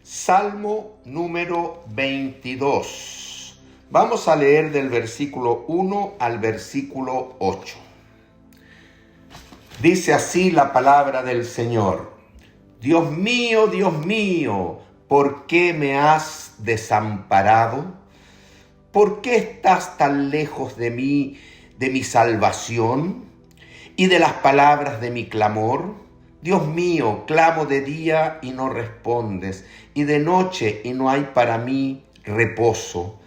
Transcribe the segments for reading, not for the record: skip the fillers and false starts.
Salmo número 22. Vamos a leer del versículo 1 al versículo 8. Dice así la palabra del Señor. Dios mío, ¿por qué me has desamparado? ¿Por qué estás tan lejos de mí, de mi salvación y de las palabras de mi clamor? Dios mío, clamo de día y no respondes, y de noche y no hay para mí reposo.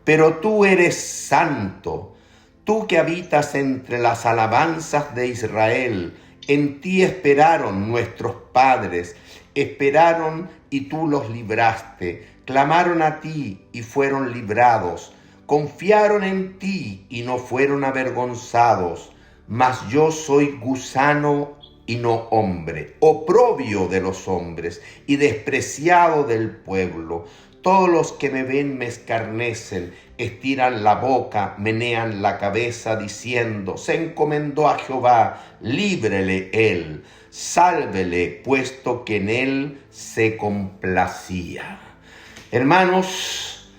Pero tú eres santo, tú que habitas entre las alabanzas de Israel. En ti esperaron nuestros padres, esperaron y tú los libraste. Clamaron a ti y fueron librados. Confiaron en ti y no fueron avergonzados. Mas yo soy gusano y no hombre, oprobio de los hombres y despreciado del pueblo. Todos los que me ven me escarnecen, estiran la boca, menean la cabeza, diciendo: se encomendó a Jehová, líbrele él, sálvele, puesto que en él se complacía. Hermanos,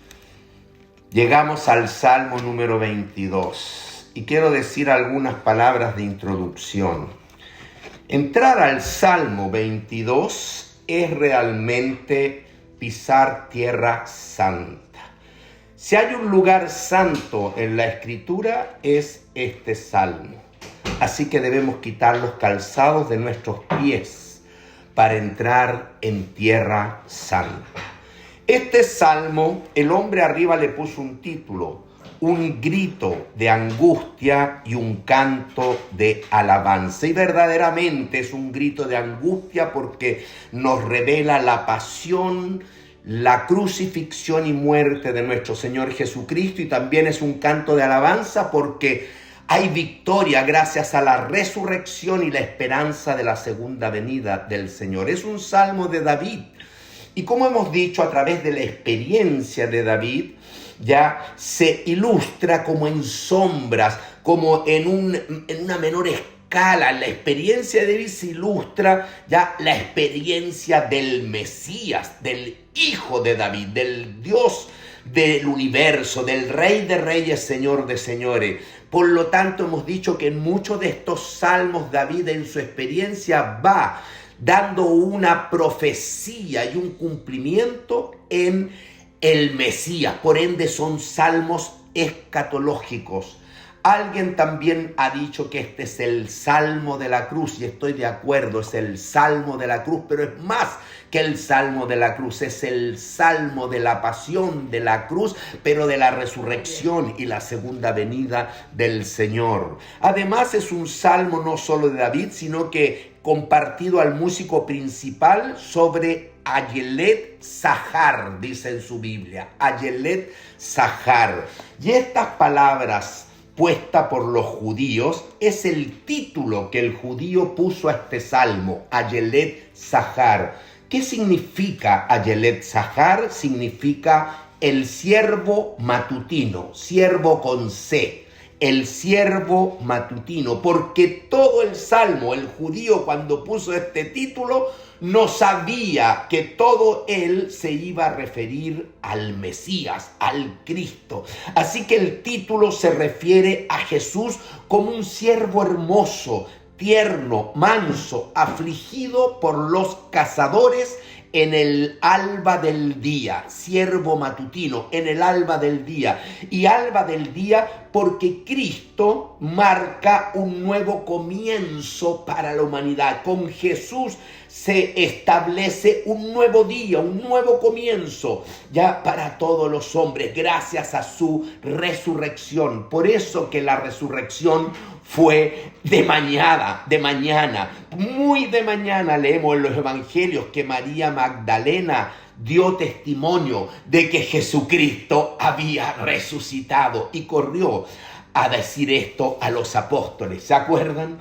llegamos al Salmo número 22 y quiero decir algunas palabras de introducción. Entrar al Salmo 22 es realmente pisar tierra santa. Si hay un lugar santo en la Escritura, es este Salmo. Así que debemos quitar los calzados de nuestros pies para entrar en tierra santa. Este Salmo, el hombre arriba le puso un título: un grito de angustia y un canto de alabanza. Y verdaderamente es un grito de angustia porque nos revela la pasión, la crucifixión y muerte de nuestro Señor Jesucristo, y también es un canto de alabanza porque hay victoria gracias a la resurrección y la esperanza de la segunda venida del Señor. Es un salmo de David, y como hemos dicho, a través de la experiencia de David, ya se ilustra como en sombras, como en una menor escala. En la experiencia de David se ilustra ya la experiencia del Mesías, del Hijo de David, del Dios del universo, del Rey de Reyes, Señor de Señores. Por lo tanto, hemos dicho que en muchos de estos salmos David en su experiencia va dando una profecía y un cumplimiento en el Mesías. Por ende son salmos escatológicos. Alguien también ha dicho que este es el salmo de la cruz, y estoy de acuerdo, es el salmo de la cruz, pero es más que el salmo de la cruz, es el salmo de la pasión de la cruz, pero de la resurrección y la segunda venida del Señor. Además es un salmo no solo de David, sino que compartido al músico principal sobre Ayelet Zahar, dice en su Biblia, Ayelet Zahar. Y estas palabras puesta por los judíos es el título que el judío puso a este salmo, Ayelet Zahar. ¿Qué significa Ayelet Zahar? Significa el siervo matutino, siervo con C, el siervo matutino, porque todo el salmo, el judío cuando puso este título, no sabía que todo él se iba a referir al Mesías, al Cristo. Así que el título se refiere a Jesús como un siervo hermoso, tierno, manso, afligido por los cazadores en el alba del día, siervo matutino, en el alba del día. Y alba del día porque Cristo marca un nuevo comienzo para la humanidad. Con Jesús se establece un nuevo día, un nuevo comienzo ya para todos los hombres, gracias a su resurrección. Por eso que la resurrección fue de mañana, muy de mañana. Leemos en los evangelios que María Magdalena dio testimonio de que Jesucristo había resucitado y corrió a decir esto a los apóstoles. ¿Se acuerdan?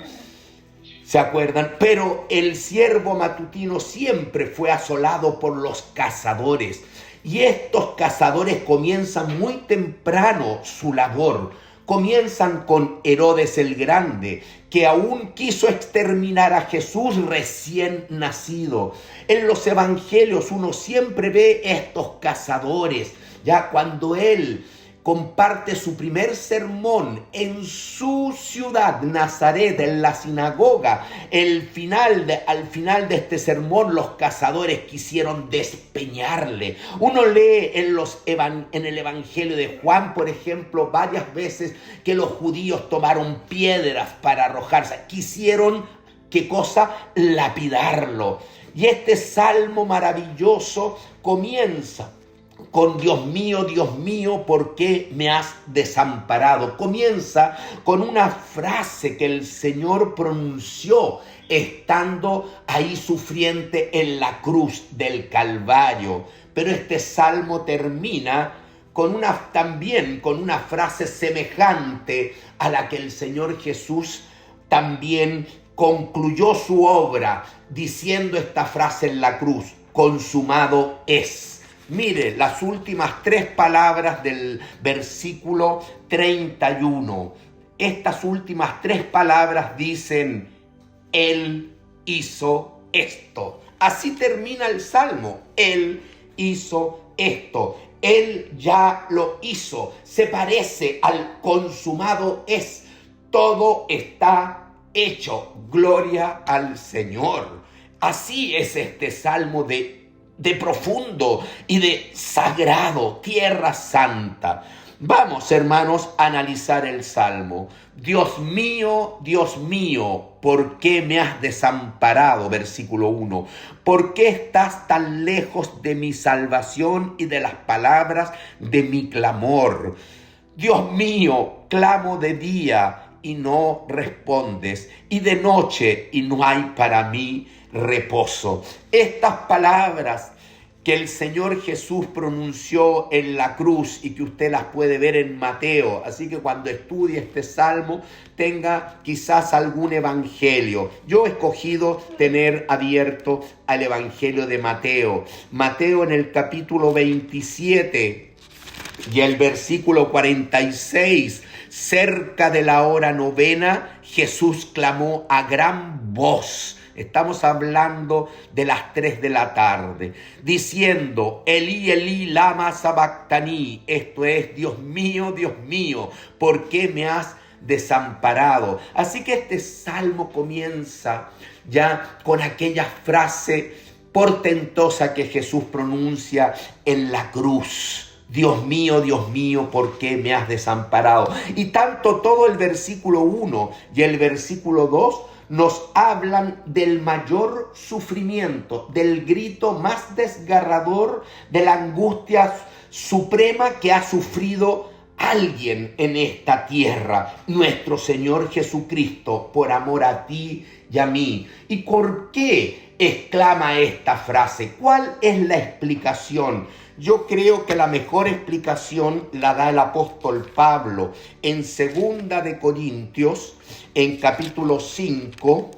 Pero el siervo matutino siempre fue asolado por los cazadores, y estos cazadores comienzan muy temprano su labor. Comienzan con Herodes el Grande, que aún quiso exterminar a Jesús recién nacido. En los evangelios uno siempre ve estos cazadores, ya cuando él comparte su primer sermón en su ciudad, Nazaret, en la sinagoga. Al final de este sermón, los cazadores quisieron despeñarle. Uno lee en el Evangelio de Juan, por ejemplo, varias veces que los judíos tomaron piedras para arrojarse. Quisieron, ¿qué cosa? Lapidarlo. Y este salmo maravilloso comienza con Dios mío, ¿por qué me has desamparado? Comienza con una frase que el Señor pronunció estando ahí sufriente en la cruz del Calvario. Pero este salmo termina también con una frase semejante a la que el Señor Jesús también concluyó su obra diciendo esta frase en la cruz: consumado es. Mire las últimas 3 palabras del versículo 31. Estas últimas 3 palabras dicen: Él hizo esto. Así termina el Salmo. Él hizo esto. Él ya lo hizo. Se parece al consumado es. Todo está hecho. Gloria al Señor. Así es este Salmo de profundo y de sagrado, tierra santa. Vamos, hermanos, a analizar el Salmo. Dios mío, ¿por qué me has desamparado? Versículo 1. ¿Por qué estás tan lejos de mi salvación y de las palabras de mi clamor? Dios mío, clamo de día y no respondes, y de noche y no hay para mí reposo. Estas palabras que el Señor Jesús pronunció en la cruz y que usted las puede ver en Mateo, así que cuando estudie este salmo tenga quizás algún evangelio. Yo he escogido tener abierto al evangelio de Mateo. Mateo en el capítulo 27 y el versículo 46. Cerca de la hora novena, Jesús clamó a gran voz. Estamos hablando de las 3 de la tarde, diciendo: Elí, Elí, lama sabactani. Esto es: Dios mío, ¿por qué me has desamparado? Así que este salmo comienza ya con aquella frase portentosa que Jesús pronuncia en la cruz. Dios mío, ¿por qué me has desamparado? Y tanto todo el versículo 1 y el versículo 2 nos hablan del mayor sufrimiento, del grito más desgarrador, de la angustia suprema que ha sufrido alguien en esta tierra, nuestro Señor Jesucristo, por amor a ti y a mí. ¿Y por qué exclama esta frase? ¿Cuál es la explicación? Yo creo que la mejor explicación la da el apóstol Pablo en 2 de Corintios, en capítulo 5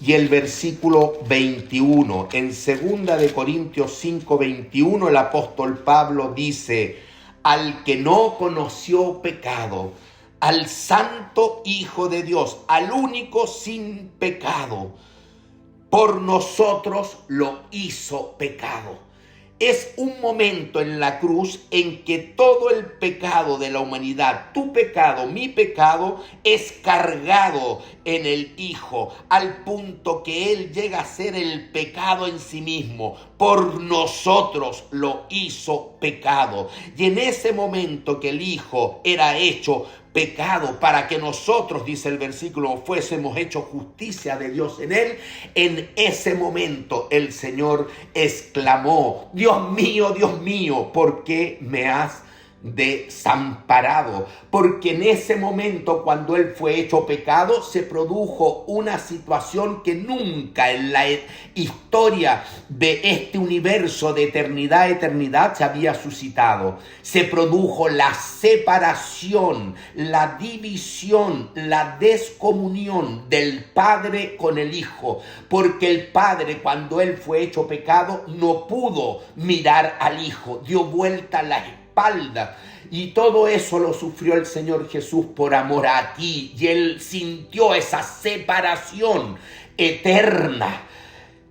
y el versículo 21. En 2 de Corintios 5, 21, el apóstol Pablo dice: al que no conoció pecado, al santo Hijo de Dios, al único sin pecado, por nosotros lo hizo pecado. Es un momento en la cruz en que todo el pecado de la humanidad, tu pecado, mi pecado, es cargado en el Hijo, al punto que Él llega a ser el pecado en sí mismo. Por nosotros lo hizo pecado. Y en ese momento que el Hijo era hecho pecado para que nosotros, dice el versículo, fuésemos hechos justicia de Dios en Él, en ese momento el Señor exclamó: Dios mío, ¿por qué me has desamparado? Porque en ese momento, cuando Él fue hecho pecado, se produjo una situación que nunca en la historia de este universo de eternidad a eternidad se había suscitado. Se produjo la separación, la división, la descomunión del Padre con el Hijo, porque el Padre, cuando Él fue hecho pecado, no pudo mirar al Hijo, dio vuelta la espalda Y todo eso lo sufrió el Señor Jesús por amor a ti. Y Él sintió esa separación eterna,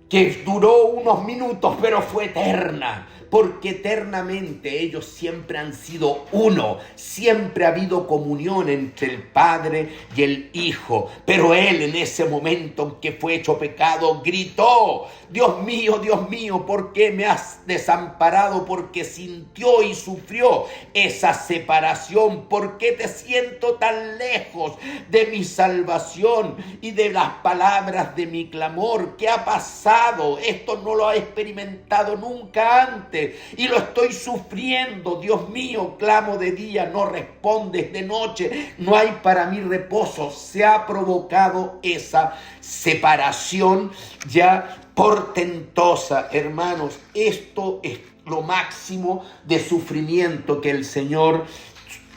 que duró unos minutos, pero fue eterna. Porque eternamente ellos siempre han sido uno, siempre ha habido comunión entre el Padre y el Hijo. Pero Él en ese momento en que fue hecho pecado gritó: Dios mío, ¿por qué me has desamparado? Porque sintió y sufrió esa separación. ¿Por qué te siento tan lejos de mi salvación y de las palabras de mi clamor? ¿Qué ha pasado? Esto no lo ha experimentado nunca antes. Y lo estoy sufriendo. Dios mío, clamo de día, no respondes, de noche no hay para mí reposo. Se ha provocado esa separación ya portentosa. Hermanos, esto es lo máximo de sufrimiento que el Señor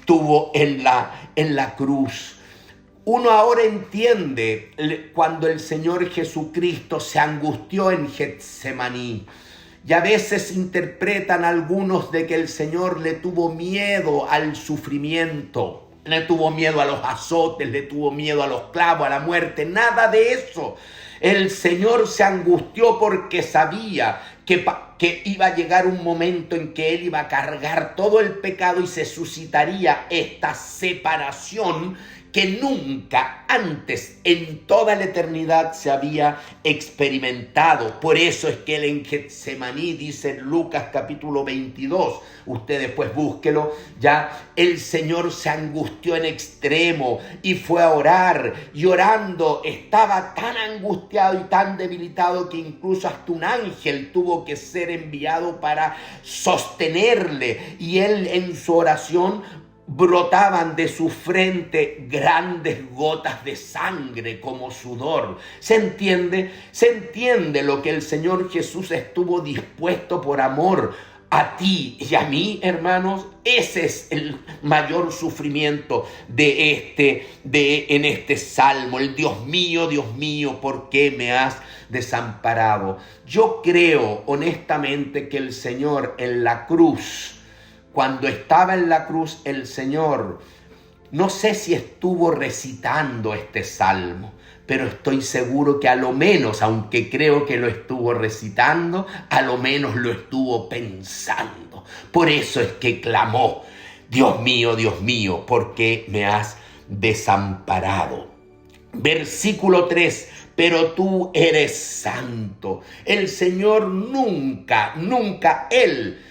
tuvo en la cruz. Uno ahora entiende cuando el Señor Jesucristo se angustió en Getsemaní. Y a veces interpretan algunos de que el Señor le tuvo miedo al sufrimiento, le tuvo miedo a los azotes, le tuvo miedo a los clavos, a la muerte. Nada de eso. El Señor se angustió porque sabía que iba a llegar un momento en que Él iba a cargar todo el pecado y se suscitaría esta separación que nunca antes en toda la eternidad se había experimentado. Por eso es que él en Getsemaní, dice en Lucas capítulo 22, usted después búsquelo, ya el Señor se angustió en extremo y fue a orar, y orando estaba tan angustiado y tan debilitado que incluso hasta un ángel tuvo que ser enviado para sostenerle, y él en su oración brotaban de su frente grandes gotas de sangre como sudor. ¿Se entiende? Se entiende lo que el Señor Jesús estuvo dispuesto por amor a ti y a mí, hermanos. Ese es el mayor sufrimiento en este salmo. El Dios mío, ¿por qué me has desamparado? Yo creo honestamente que el Señor en la cruz, cuando estaba en la cruz, el Señor, no sé si estuvo recitando este salmo, pero estoy seguro que a lo menos, aunque creo que lo estuvo recitando, a lo menos lo estuvo pensando. Por eso es que clamó: Dios mío, ¿por qué me has desamparado? Versículo 3. Pero tú eres santo. El Señor nunca, Él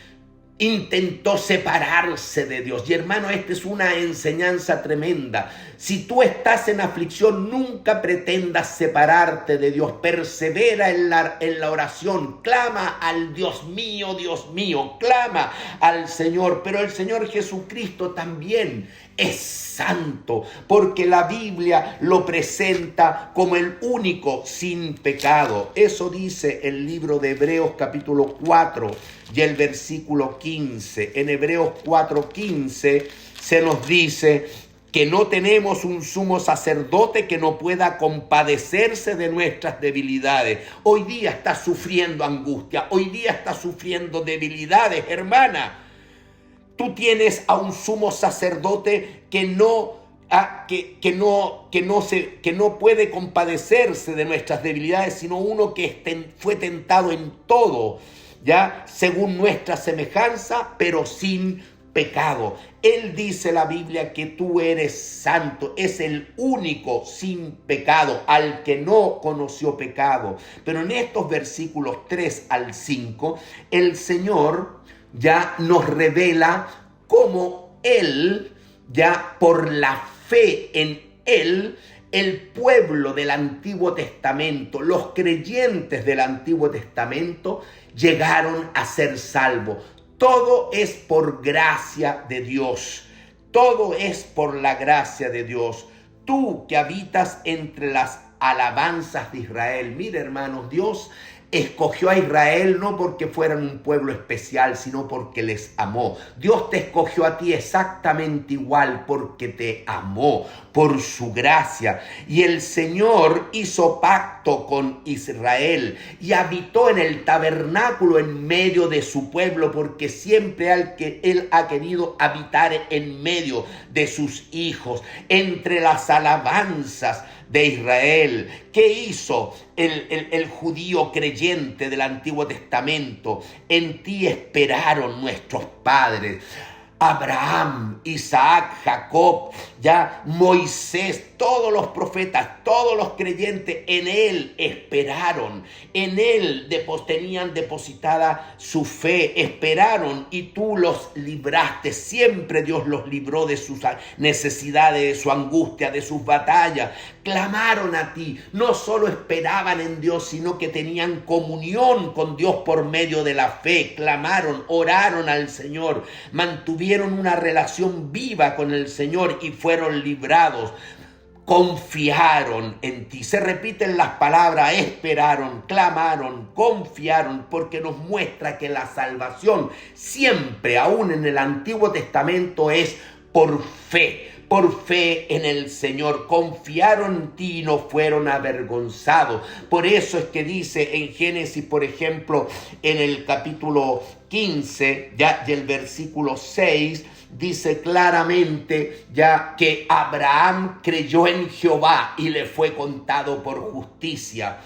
intentó separarse de Dios. Y hermano, esta es una enseñanza tremenda. Si tú estás en aflicción, nunca pretendas separarte de Dios. Persevera en la oración. Clama al Dios mío, clama al Señor. Pero el Señor Jesucristo también es santo, porque la Biblia lo presenta como el único sin pecado. Eso dice el libro de Hebreos capítulo 4 y el versículo 15. En Hebreos 4:15 se nos dice que no tenemos un sumo sacerdote que no pueda compadecerse de nuestras debilidades. Hoy día estás sufriendo angustia, hoy día estás sufriendo debilidades, hermana. Tú tienes a un sumo sacerdote que no puede compadecerse de nuestras debilidades, sino uno que fue tentado en todo, ya según nuestra semejanza, pero sin pecado. Él dice la Biblia que tú eres santo, es el único sin pecado, al que no conoció pecado. Pero en estos versículos 3 al 5, el Señor ya nos revela cómo Él, ya por la fe en Él, el pueblo del Antiguo Testamento, los creyentes del Antiguo Testamento, llegaron a ser salvos. Todo es por gracia de Dios. Todo es por la gracia de Dios. Tú que habitas entre las alabanzas de Israel. Mira, hermanos, Dios escogió a Israel no porque fueran un pueblo especial, sino porque les amó. Dios te escogió a ti exactamente igual porque te amó, por su gracia. Y el Señor hizo pacto con Israel y habitó en el tabernáculo en medio de su pueblo, porque siempre Él ha querido habitar en medio de sus hijos, entre las alabanzas de Israel. ¿Qué hizo el judío creyente del Antiguo Testamento? En ti esperaron nuestros padres. Abraham, Isaac, Jacob, ya Moisés, todos los profetas, todos los creyentes en él esperaron, en él tenían depositada su fe, esperaron y tú los libraste. Siempre Dios los libró de sus necesidades, de su angustia, de sus batallas. Clamaron a ti, no solo esperaban en Dios, sino que tenían comunión con Dios por medio de la fe. Clamaron, oraron al Señor, mantuvieron una relación viva con el Señor y fueron librados. Confiaron en ti. Se repiten las palabras: esperaron, clamaron, confiaron, porque nos muestra que la salvación siempre, aún en el Antiguo Testamento, es por fe. Por fe en el Señor, confiaron en ti y no fueron avergonzados. Por eso es que dice en Génesis, por ejemplo, en el capítulo 15, ya y el versículo 6, dice claramente ya que Abraham creyó en Jehová y le fue contado por justicia.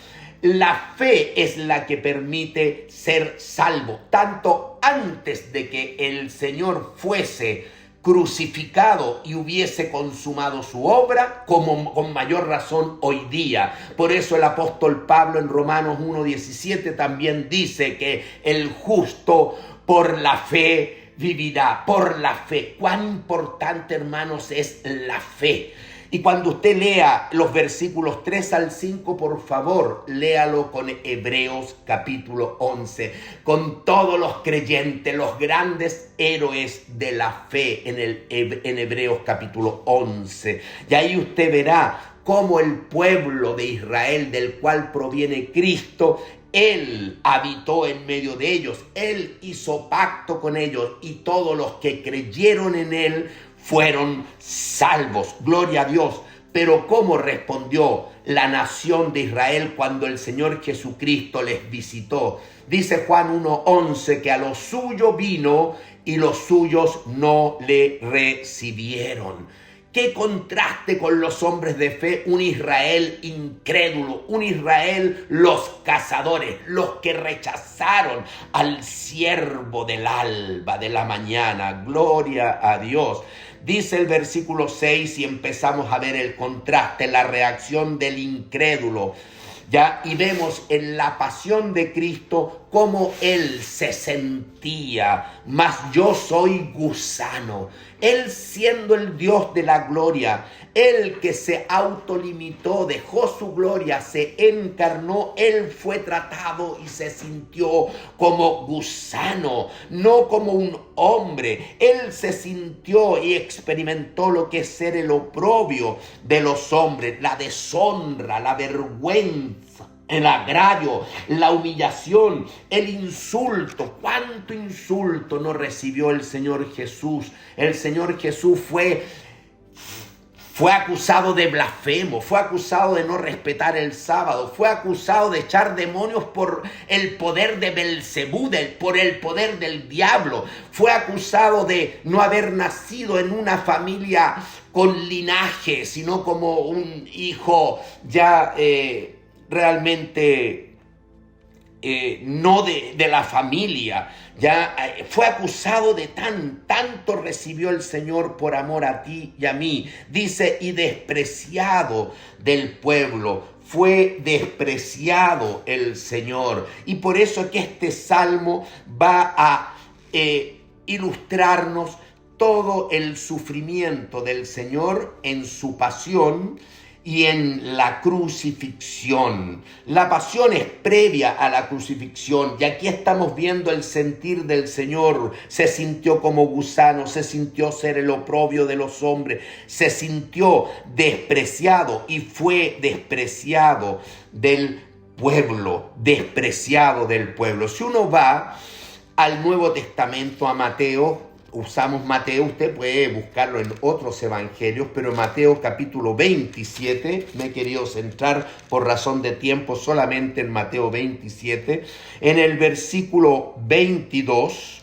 La fe es la que permite ser salvo, tanto antes de que el Señor fuese crucificado y hubiese consumado su obra, como con mayor razón hoy día. Por eso el apóstol Pablo en Romanos 1:17 también dice que el justo por la fe vivirá, por la fe. Cuán importante, hermanos, es la fe. Y cuando usted lea los versículos 3 al 5, por favor, léalo con Hebreos capítulo 11, con todos los creyentes, los grandes héroes de la fe en Hebreos capítulo 11. Y ahí usted verá cómo el pueblo de Israel, del cual proviene Cristo, Él habitó en medio de ellos, Él hizo pacto con ellos y todos los que creyeron en Él fueron salvos. Gloria a Dios. Pero ¿cómo respondió la nación de Israel cuando el Señor Jesucristo les visitó? Dice Juan 1:11 que a los suyos vino y los suyos no le recibieron. Qué contraste con los hombres de fe, un Israel incrédulo, un Israel los cazadores, los que rechazaron al siervo del alba, de la mañana. Gloria a Dios. Dice el versículo 6 y empezamos a ver el contraste, la reacción del incrédulo. ¿Ya? Y vemos en la pasión de Cristo cómo Él se sentía: mas yo soy gusano. Él, siendo el Dios de la gloria, Él que se autolimitó, dejó su gloria, se encarnó, Él fue tratado y se sintió como gusano, no como un hombre. Él se sintió y experimentó lo que es ser el oprobio de los hombres, la deshonra, la vergüenza, el agravio, la humillación, el insulto. ¿Cuánto insulto no recibió el Señor Jesús? El Señor Jesús fue acusado de blasfemo, fue acusado de no respetar el sábado, fue acusado de echar demonios por el poder de Belcebú, por el poder del diablo, fue acusado de no haber nacido en una familia con linaje, sino como un hijo ya realmente no de la familia. Ya fue acusado de tanto recibió el Señor por amor a ti y a mí. Dice, y despreciado del pueblo. Fue despreciado el Señor. Y por eso que este salmo va a ilustrarnos todo el sufrimiento del Señor en su pasión y en la crucifixión. La pasión es previa a la crucifixión, y aquí estamos viendo el sentir del Señor. Se sintió como gusano, se sintió ser el oprobio de los hombres, se sintió despreciado y fue despreciado del pueblo, despreciado del pueblo. Si uno va al Nuevo Testamento, a Mateo, usamos Mateo, usted puede buscarlo en otros evangelios, pero Mateo capítulo 27, me he querido centrar por razón de tiempo solamente en Mateo 27, en el versículo 22,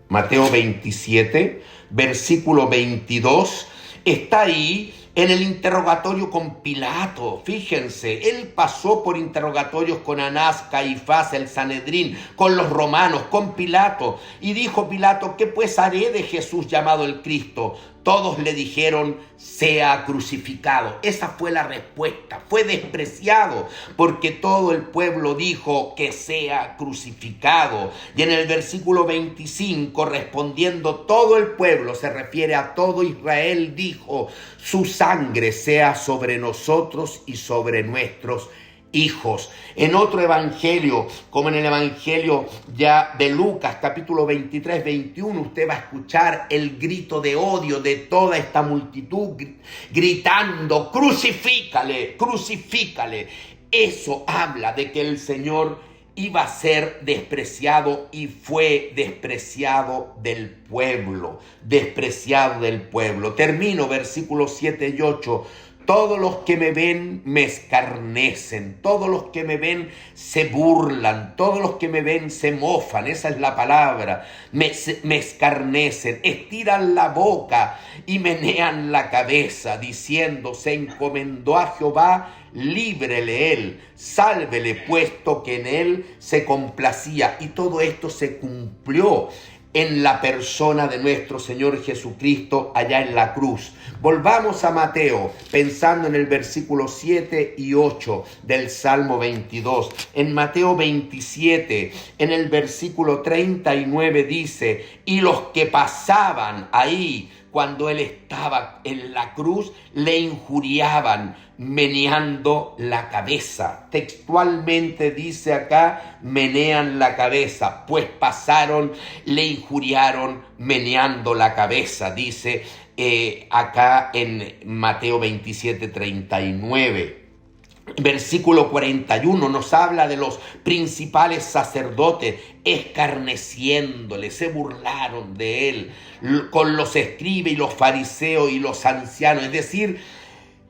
Mateo 27, versículo 22, está ahí en el interrogatorio con Pilato. Fíjense, él pasó por interrogatorios con Anás, Caifás, el Sanedrín, con los romanos, con Pilato. Y dijo Pilato: ¿qué pues haré de Jesús llamado el Cristo? Todos le dijeron: sea crucificado. Esa fue la respuesta. Fue despreciado porque todo el pueblo dijo que sea crucificado. Y en el versículo 25, respondiendo todo el pueblo, se refiere a todo Israel, dijo: su sangre sea sobre nosotros y sobre nuestros hijos. En otro evangelio, como en el evangelio ya de Lucas, capítulo 23, 21, usted va a escuchar el grito de odio de toda esta multitud gritando: crucifícale, crucifícale. Eso habla de que el Señor iba a ser despreciado y fue despreciado del pueblo, despreciado del pueblo. Termino versículos 7 y 8. Todos los que me ven me escarnecen, todos los que me ven se burlan, todos los que me ven se mofan, esa es la palabra, me escarnecen, estiran la boca y menean la cabeza, diciendo: se encomendó a Jehová, líbrele él, sálvele, puesto que en él se complacía. Y todo esto se cumplió en la persona de nuestro Señor Jesucristo allá en la cruz. Volvamos a Mateo, pensando en el versículo 7 y 8 del Salmo 22. En Mateo 27, en el versículo 39 dice: y los que pasaban ahí cuando él estaba en la cruz, le injuriaban, meneando la cabeza. Textualmente dice acá: menean la cabeza, pues pasaron, le injuriaron, meneando la cabeza, dice acá en Mateo 27, 39. Versículo 41 nos habla de los principales sacerdotes escarneciéndole, se burlaron de él, con los escribas y los fariseos y los ancianos, es decir,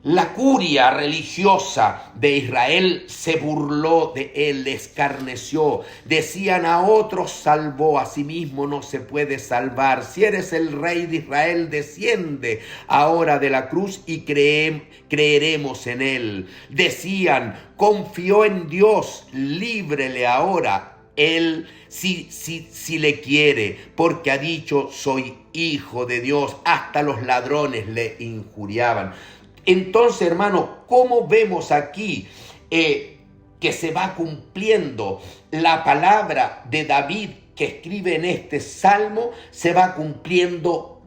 la curia religiosa de Israel se burló de él, le escarneció. Decían: a otros salvó, a sí mismo no se puede salvar. Si eres el rey de Israel, desciende ahora de la cruz y creeremos en él. Decían: confió en Dios, líbrele ahora. Él si le quiere, porque ha dicho: soy hijo de Dios. Hasta los ladrones le injuriaban. Entonces, hermano, ¿cómo vemos aquí que se va cumpliendo la palabra de David que escribe en este salmo? Se va cumpliendo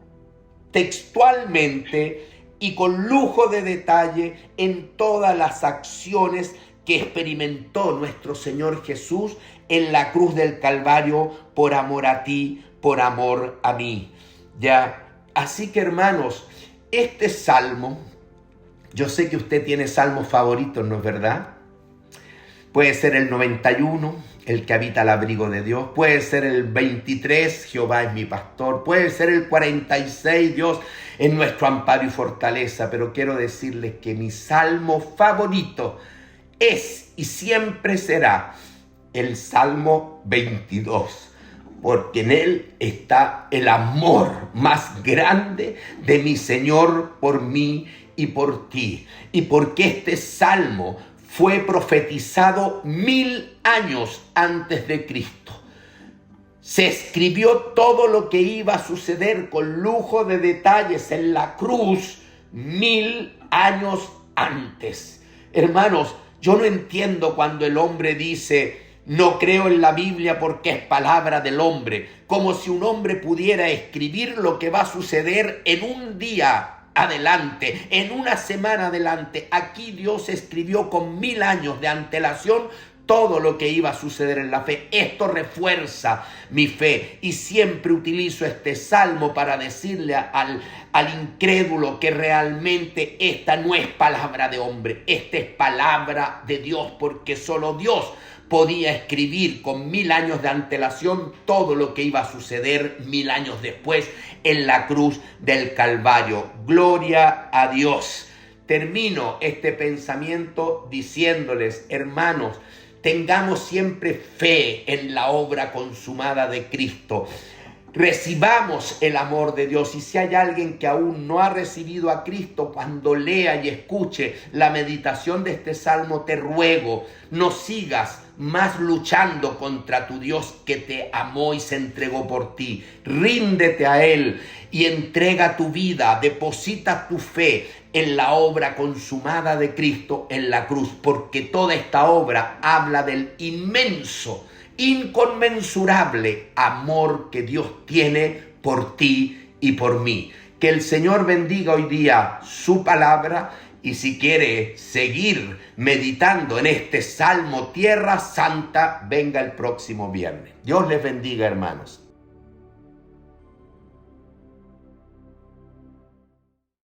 textualmente y con lujo de detalle en todas las acciones que experimentó nuestro Señor Jesús en la cruz del Calvario por amor a ti, por amor a mí. Ya, así que, hermanos, este salmo, yo sé que usted tiene salmos favoritos, ¿no es verdad? Puede ser el 91, el que habita al abrigo de Dios. Puede ser el 23, Jehová es mi pastor. Puede ser el 46, Dios es nuestro amparo y fortaleza. Pero quiero decirles que mi salmo favorito es y siempre será el Salmo 22. Porque en él está el amor más grande de mi Señor por mí y por ti. Y porque este salmo fue profetizado 1000 años antes de Cristo. Se escribió todo lo que iba a suceder con lujo de detalles en la cruz 1000 años antes. Hermanos, yo no entiendo cuando el hombre dice: no creo en la Biblia porque es palabra del hombre. Como si un hombre pudiera escribir lo que va a suceder en un día adelante, en una semana adelante. Aquí Dios escribió con 1000 años de antelación todo lo que iba a suceder en la fe. Esto refuerza mi fe y siempre utilizo este salmo para decirle al incrédulo que realmente esta no es palabra de hombre, esta es palabra de Dios, porque solo Dios podía escribir con 1000 años de antelación todo lo que iba a suceder 1000 años después en la cruz del Calvario. Gloria a Dios. Termino este pensamiento diciéndoles, hermanos, tengamos siempre fe en la obra consumada de Cristo. Recibamos el amor de Dios, y si hay alguien que aún no ha recibido a Cristo, cuando lea y escuche la meditación de este salmo, te ruego, no sigas más luchando contra tu Dios que te amó y se entregó por ti. Ríndete a Él y entrega tu vida, deposita tu fe en la obra consumada de Cristo en la cruz, porque toda esta obra habla del inmenso, inconmensurable amor que Dios tiene por ti y por mí. Que el Señor bendiga hoy día su palabra, y si quiere seguir meditando en este Salmo Tierra Santa, venga el próximo viernes. Dios les bendiga, hermanos.